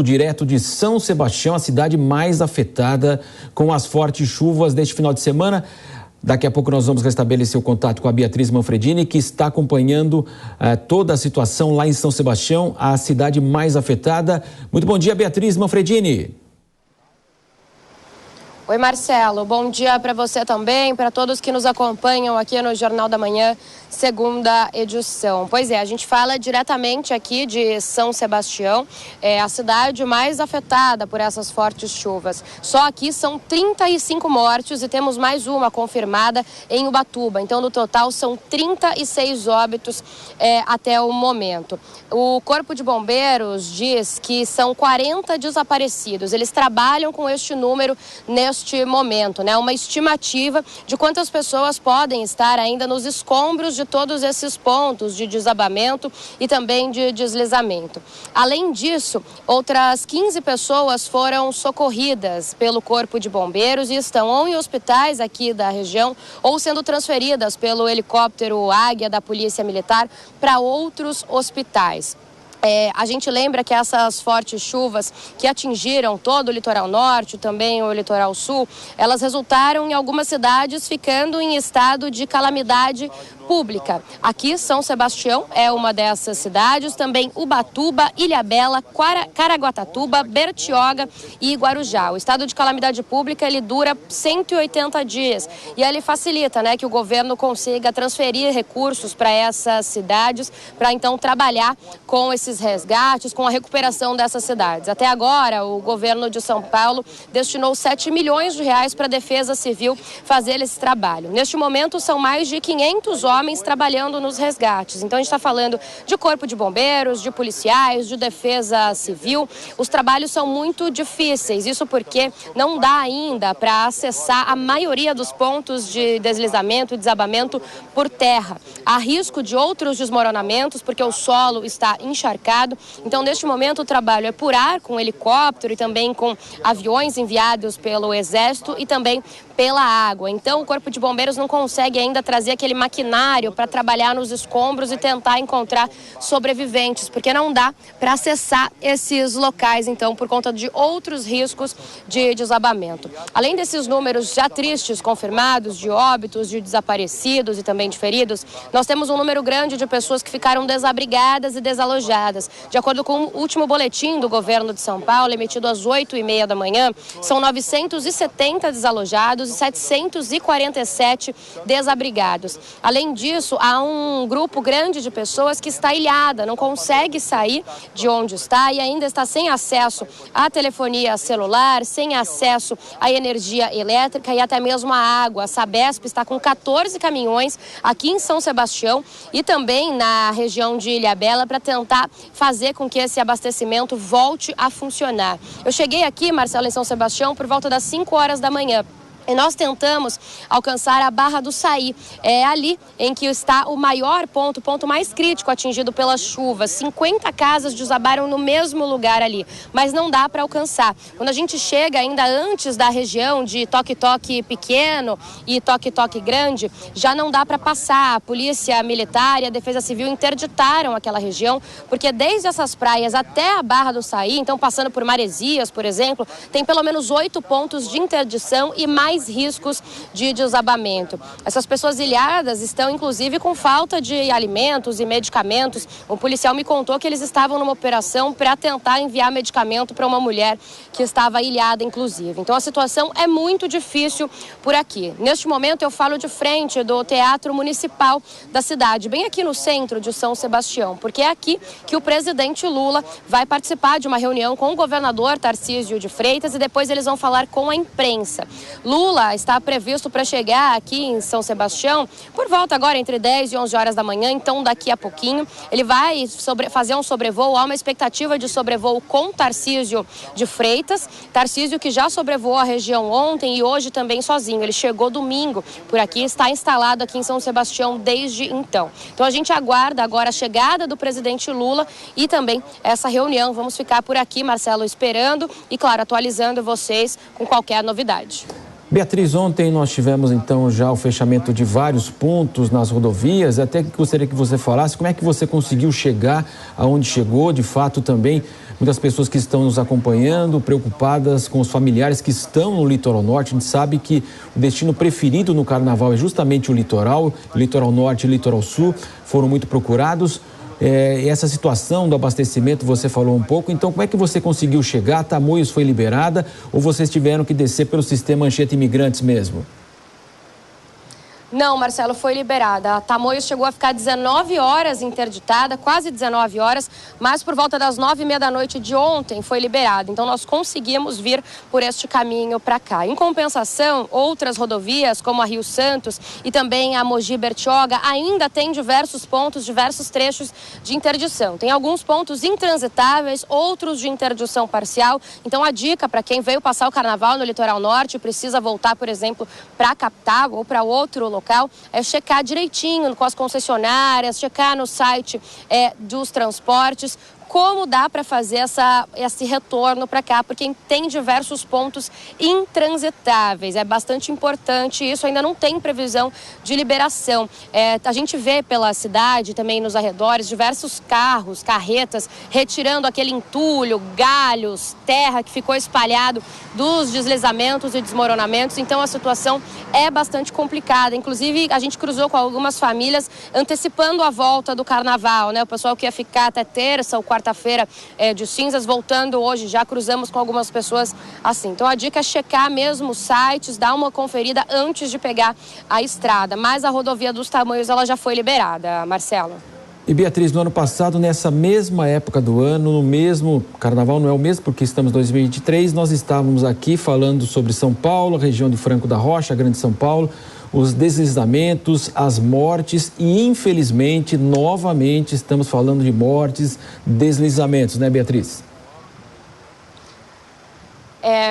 Direto de São Sebastião, a cidade mais afetada com as fortes chuvas deste final de semana. Daqui a pouco nós vamos restabelecer o contato com a Beatriz Manfredini, que está acompanhando toda a situação lá em São Sebastião, a cidade mais afetada. Muito bom dia, Beatriz Manfredini. Oi, Marcelo. Bom dia para você também, para todos que nos acompanham aqui no Jornal da Manhã, segunda edição. Pois é, a gente fala diretamente aqui de São Sebastião, a cidade mais afetada por essas fortes chuvas. Só aqui são 35 mortes e temos mais uma confirmada em Ubatuba. Então, no total, são 36 óbitos até o momento. O Corpo de Bombeiros diz que são 40 desaparecidos. Eles trabalham com este número neste momento, né? Uma estimativa de quantas pessoas podem estar ainda nos escombros de todos esses pontos de desabamento e também de deslizamento. Além disso, outras 15 pessoas foram socorridas pelo Corpo de Bombeiros e estão ou em hospitais aqui da região ou sendo transferidas pelo helicóptero Águia da Polícia Militar para outros hospitais. A gente lembra que essas fortes chuvas que atingiram todo o litoral norte, também o litoral sul, elas resultaram em algumas cidades ficando em estado de calamidade pública. Aqui, São Sebastião é uma dessas cidades, também Ubatuba, Ilhabela, Caraguatatuba, Bertioga e Guarujá. O estado de calamidade pública, ele dura 180 dias e ele facilita, né, que o governo consiga transferir recursos para essas cidades, para então trabalhar com esses resgates, com a recuperação dessas cidades. Até agora, o governo de São Paulo destinou 7 milhões de reais para a Defesa Civil fazer esse trabalho. Neste momento, são mais de 500 homens trabalhando nos resgates. Então, a gente está falando de Corpo de Bombeiros, de policiais, de Defesa Civil. Os trabalhos são muito difíceis, isso porque não dá ainda para acessar a maioria dos pontos de deslizamento e desabamento por terra. Há risco de outros desmoronamentos, porque o solo está encharcado. Então, neste momento, o trabalho é por ar, com helicóptero e também com aviões enviados pelo Exército e também pela água. Então, o Corpo de Bombeiros não consegue ainda trazer aquele maquinário para trabalhar nos escombros e tentar encontrar sobreviventes, porque não dá para acessar esses locais, então, por conta de outros riscos de desabamento. Além desses números já tristes confirmados, de óbitos, de desaparecidos e também de feridos, nós temos um número grande de pessoas que ficaram desabrigadas e desalojadas. De acordo com o último boletim do governo de São Paulo, emitido às 8h30 da manhã, são 970 desalojados e 747 desabrigados. Além disso, há um grupo grande de pessoas que está ilhada, não consegue sair de onde está e ainda está sem acesso à telefonia celular, sem acesso à energia elétrica e até mesmo à água. A Sabesp está com 14 caminhões aqui em São Sebastião e também na região de Ilhabela para tentar fazer com que esse abastecimento volte a funcionar. Eu cheguei aqui, Marcelo, em São Sebastião, por volta das 5 horas da manhã. E nós tentamos alcançar a Barra do Saí, ali em que está o maior ponto, o ponto mais crítico atingido pelas chuvas. 50 casas desabaram no mesmo lugar ali, mas não dá para alcançar. Quando a gente chega ainda antes da região de toque-toque pequeno e toque-toque grande, já não dá para passar. A Polícia Militar e a Defesa Civil interditaram aquela região, porque desde essas praias até a Barra do Saí, então passando por Maresias, por exemplo, tem pelo menos 8 pontos de interdição e mais riscos de desabamento. Essas pessoas ilhadas estão, inclusive, com falta de alimentos e medicamentos. Um policial me contou que eles estavam numa operação para tentar enviar medicamento para uma mulher que estava ilhada, inclusive. Então, a situação é muito difícil por aqui. Neste momento, eu falo de frente do Teatro Municipal da cidade, bem aqui no centro de São Sebastião, porque é aqui que o presidente Lula vai participar de uma reunião com o governador Tarcísio de Freitas e depois eles vão falar com a imprensa. Lula está previsto para chegar aqui em São Sebastião por volta agora entre 10 e 11 horas da manhã, então daqui a pouquinho ele vai fazer um sobrevoo, há uma expectativa de sobrevoo com Tarcísio de Freitas, Tarcísio que já sobrevoou a região ontem e hoje também sozinho, ele chegou domingo por aqui, está instalado aqui em São Sebastião desde então. Então a gente aguarda agora a chegada do presidente Lula e também essa reunião, vamos ficar por aqui, Marcelo, esperando e claro, atualizando vocês com qualquer novidade. Beatriz, ontem nós tivemos então já o fechamento de vários pontos nas rodovias, até que gostaria que você falasse como é que você conseguiu chegar aonde chegou, de fato também muitas pessoas que estão nos acompanhando, preocupadas com os familiares que estão no litoral norte. A gente sabe que o destino preferido no carnaval é justamente o litoral norte e litoral sul, foram muito procurados. Essa situação do abastecimento você falou um pouco, então como é que você conseguiu chegar? Tamoios foi liberada ou vocês tiveram que descer pelo sistema Anchieta Imigrantes mesmo? Não, Marcelo, foi liberada. A Tamoios chegou a ficar 19 horas interditada, quase 19 horas, mas por volta das 9h30 da noite de ontem foi liberada. Então nós conseguimos vir por este caminho para cá. Em compensação, outras rodovias, como a Rio Santos e também a Mogi Bertioga, ainda tem diversos pontos, diversos trechos de interdição. Tem alguns pontos intransitáveis, outros de interdição parcial. Então a dica para quem veio passar o carnaval no litoral norte, precisa voltar, por exemplo, para a capital ou para outro local, é checar direitinho com as concessionárias, checar no site dos transportes, como dá para fazer esse retorno para cá, porque tem diversos pontos intransitáveis. É bastante importante isso, ainda não tem previsão de liberação. A gente vê pela cidade, também nos arredores, diversos carros, carretas, retirando aquele entulho, galhos, terra que ficou espalhado dos deslizamentos e desmoronamentos. Então a situação é bastante complicada. Inclusive, a gente cruzou com algumas famílias antecipando a volta do carnaval, né? O pessoal que ia ficar até terça ou quarta-feira de cinzas, voltando hoje, já cruzamos com algumas pessoas assim. Então a dica é checar mesmo os sites, dar uma conferida antes de pegar a estrada. Mas a rodovia dos Tamoios, ela já foi liberada, Marcelo. E Beatriz, no ano passado, nessa mesma época do ano, no mesmo carnaval, não é o mesmo porque estamos em 2023, nós estávamos aqui falando sobre São Paulo, a região de Franco da Rocha, Grande São Paulo, os deslizamentos, as mortes e, infelizmente, novamente estamos falando de mortes, deslizamentos, né, Beatriz?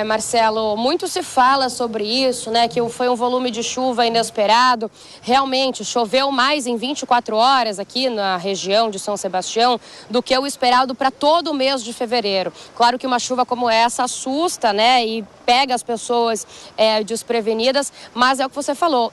Marcelo, muito se fala sobre isso, né, que foi um volume de chuva inesperado. Realmente, choveu mais em 24 horas aqui na região de São Sebastião do que o esperado para todo o mês de fevereiro. Claro que uma chuva como essa assusta, né, e pega as pessoas desprevenidas, mas é o que você falou,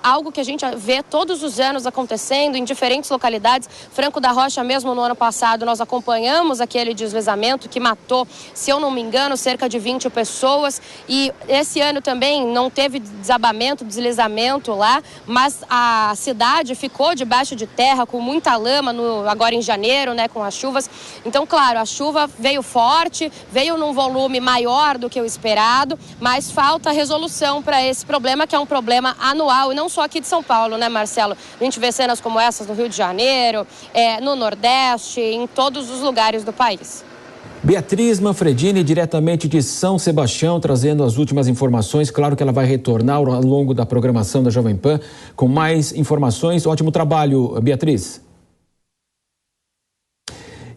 algo que a gente vê todos os anos acontecendo em diferentes localidades. Franco da Rocha mesmo, no ano passado, nós acompanhamos aquele deslizamento que matou, se eu não me engano, cerca de 20 pessoas, e esse ano também não teve desabamento, deslizamento lá, mas a cidade ficou debaixo de terra com muita lama agora em janeiro, né, com as chuvas. Então, claro, a chuva veio forte, veio num volume maior do que o esperado, mas falta resolução para esse problema, que é um problema anual, e não só aqui de São Paulo, né, Marcelo? A gente vê cenas como essas no Rio de Janeiro, no Nordeste, em todos os lugares do país. Beatriz Manfredini, diretamente de São Sebastião, trazendo as últimas informações. Claro que ela vai retornar ao longo da programação da Jovem Pan com mais informações. Ótimo trabalho, Beatriz.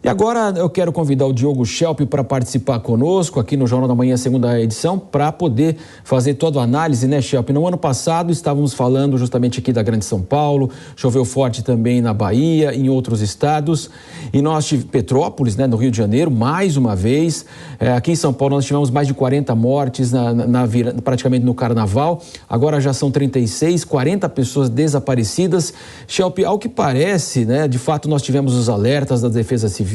E agora eu quero convidar o Diogo Schelp para participar conosco aqui no Jornal da Manhã, segunda edição, para poder fazer toda a análise, né, Schelp? No ano passado estávamos falando justamente aqui da Grande São Paulo, choveu forte também na Bahia, em outros estados, e nós tivemos Petrópolis, né, no Rio de Janeiro, mais uma vez. Aqui em São Paulo nós tivemos mais de 40 mortes praticamente no carnaval, agora já são 36, 40 pessoas desaparecidas. Schelp, ao que parece, né, de fato nós tivemos os alertas da Defesa Civil,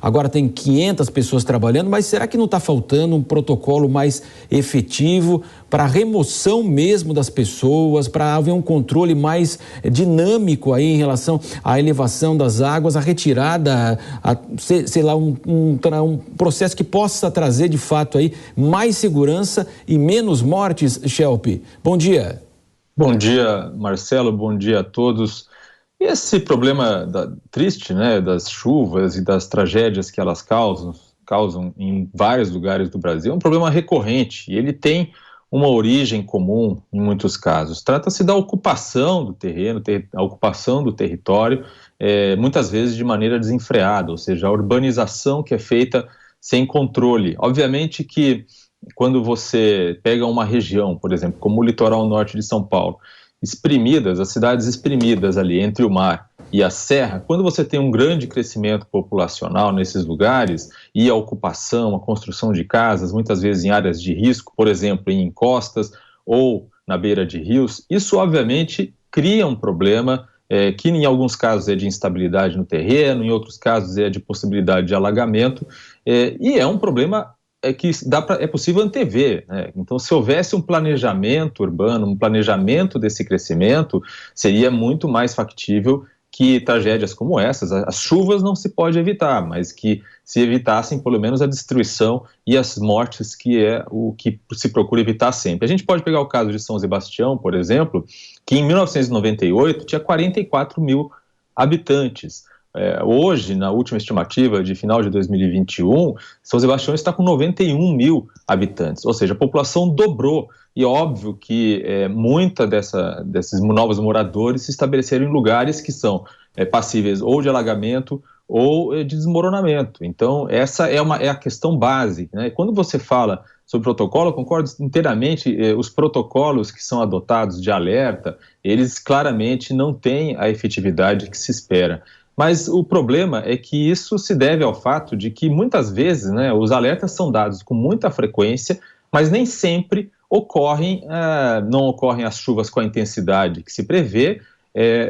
agora tem 500 pessoas trabalhando, mas será que não está faltando um protocolo mais efetivo para a remoção mesmo das pessoas, para haver um controle mais dinâmico aí em relação à elevação das águas, a retirada, sei lá, um processo que possa trazer de fato aí mais segurança e menos mortes, Schelp? Bom dia. Bom dia, Marcelo, bom dia a todos. E esse problema triste, né, das chuvas e das tragédias que elas causam em vários lugares do Brasil, é um problema recorrente e ele tem uma origem comum em muitos casos. Trata-se da ocupação do terreno, a ocupação do território, muitas vezes de maneira desenfreada, ou seja, a urbanização que é feita sem controle. Obviamente que quando você pega uma região, por exemplo, como o litoral norte de São Paulo, as cidades exprimidas ali entre o mar e a serra, quando você tem um grande crescimento populacional nesses lugares e a ocupação, a construção de casas, muitas vezes em áreas de risco, por exemplo, em encostas ou na beira de rios, isso obviamente cria um problema que em alguns casos é de instabilidade no terreno, em outros casos é de possibilidade de alagamento, e é um problema que é possível antever, né? Então, se houvesse um planejamento urbano, um planejamento desse crescimento, seria muito mais factível que tragédias como essas, as chuvas não se pode evitar, mas que se evitassem pelo menos a destruição e as mortes, que é o que se procura evitar sempre. A gente pode pegar o caso de São Sebastião, por exemplo, que em 1998 tinha 44 mil habitantes. Hoje, na última estimativa de final de 2021, São Sebastião está com 91 mil habitantes, ou seja, a população dobrou. E óbvio que muita desses novos moradores se estabeleceram em lugares que são passíveis ou de alagamento ou de desmoronamento. Então, essa é a questão base, né? Quando você fala sobre protocolo, eu concordo inteiramente, os protocolos que são adotados de alerta, eles claramente não têm a efetividade que se espera. Mas o problema é que isso se deve ao fato de que muitas vezes, né, os alertas são dados com muita frequência, mas nem sempre não ocorrem as chuvas com a intensidade que se prevê,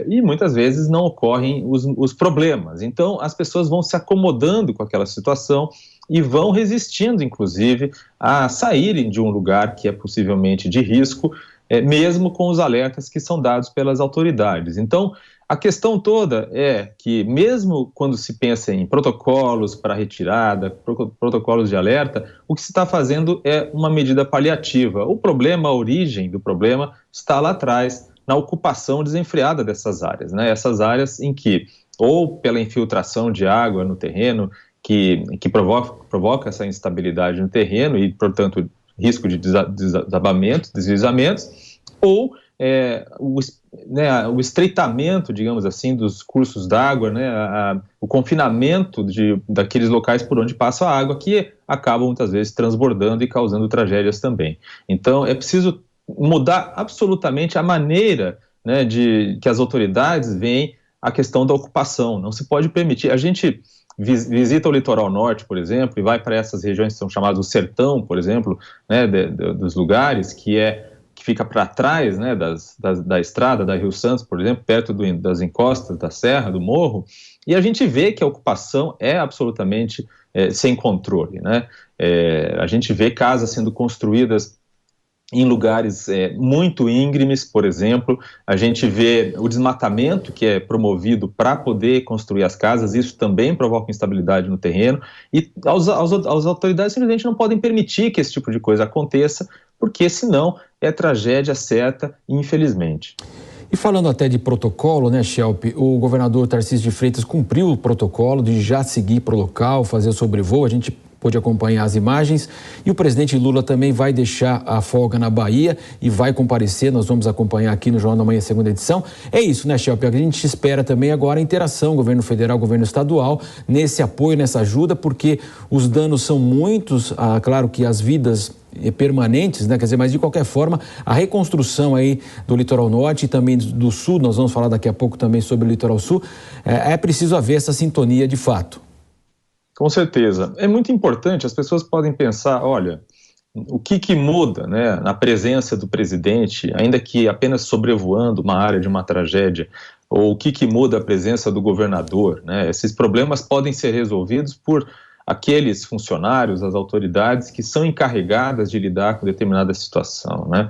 e muitas vezes não ocorrem os problemas. Então, as pessoas vão se acomodando com aquela situação e vão resistindo, inclusive, a saírem de um lugar que é possivelmente de risco, mesmo com os alertas que são dados pelas autoridades. Então, a questão toda é que, mesmo quando se pensa em protocolos para retirada, protocolos de alerta, o que se está fazendo é uma medida paliativa. O problema, a origem do problema, está lá atrás, na ocupação desenfreada dessas áreas, né? Essas áreas em que, ou pela infiltração de água no terreno, que provoca essa instabilidade no terreno e, portanto, risco de desabamentos, deslizamentos, ou o estreitamento, digamos assim, dos cursos d'água, né, o confinamento daqueles locais por onde passa a água, que acabam muitas vezes transbordando e causando tragédias também. Então, é preciso mudar absolutamente a maneira, né, que as autoridades veem a questão da ocupação. Não se pode permitir. A gente visita o litoral norte, por exemplo, e vai para essas regiões que são chamadas o sertão, por exemplo, né, dos lugares que fica para trás, né, da estrada, da Rio Santos, por exemplo, perto das encostas da serra, do morro, e a gente vê que a ocupação é absolutamente sem controle, né? A gente vê casas sendo construídas em lugares muito íngremes, por exemplo, a gente vê o desmatamento que é promovido para poder construir as casas, isso também provoca instabilidade no terreno, e as autoridades simplesmente não podem permitir que esse tipo de coisa aconteça, porque senão é tragédia certa, infelizmente. E falando até de protocolo, né, Schelp, o governador Tarcísio de Freitas cumpriu o protocolo de já seguir para o local, fazer o sobrevoo, a gente pôde acompanhar as imagens, e o presidente Lula também vai deixar a folga na Bahia e vai comparecer, nós vamos acompanhar aqui no Jornal da Manhã, segunda edição. É isso, né, Schelp? A gente espera também agora a interação, governo federal, governo estadual, nesse apoio, nessa ajuda, porque os danos são muitos, claro que as vidas permanentes, né? Quer dizer, mas de qualquer forma, a reconstrução aí do litoral norte e também do sul, nós vamos falar daqui a pouco também sobre o litoral sul, é preciso haver essa sintonia de fato. Com certeza. É muito importante, as pessoas podem pensar, olha, o que muda, né, na presença do presidente, ainda que apenas sobrevoando uma área de uma tragédia, ou o que muda a presença do governador, né? Esses problemas podem ser resolvidos por aqueles funcionários, as autoridades que são encarregadas de lidar com determinada situação, né?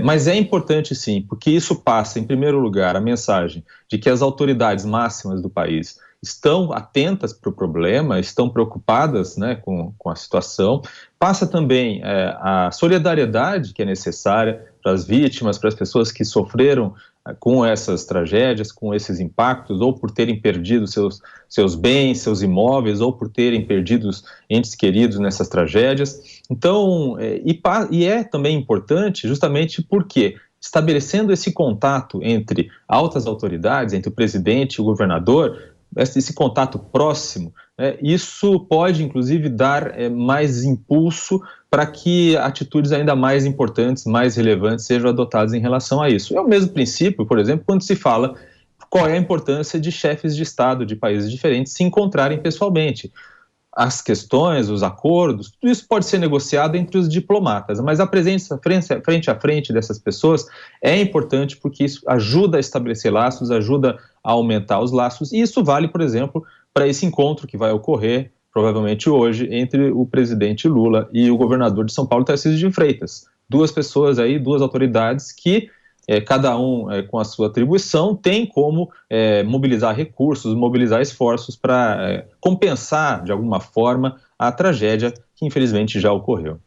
Mas é importante sim, porque isso passa, em primeiro lugar, a mensagem de que as autoridades máximas do país estão atentas para o problema, estão preocupadas, né, com a situação. Passa também a solidariedade que é necessária para as vítimas, para as pessoas que sofreram com essas tragédias, com esses impactos, ou por terem perdido seus bens, seus imóveis, ou por terem perdido entes queridos nessas tragédias. Então, e é também importante justamente porque, estabelecendo esse contato entre altas autoridades, entre o presidente e o governador, esse contato próximo, né, isso pode, inclusive, dar mais impulso para que atitudes ainda mais importantes, mais relevantes sejam adotadas em relação a isso. É o mesmo princípio, por exemplo, quando se fala qual é a importância de chefes de Estado de países diferentes se encontrarem pessoalmente. as questões, os acordos, tudo isso pode ser negociado entre os diplomatas, mas a presença frente a frente dessas pessoas é importante porque isso ajuda a estabelecer laços, ajuda a aumentar os laços, e isso vale, por exemplo, para esse encontro que vai ocorrer, provavelmente hoje, entre o presidente Lula e o governador de São Paulo, Tarcísio de Freitas. Duas pessoas aí, duas autoridades que cada um com a sua atribuição, tem como mobilizar recursos, mobilizar esforços para compensar, de alguma forma, a tragédia que infelizmente já ocorreu.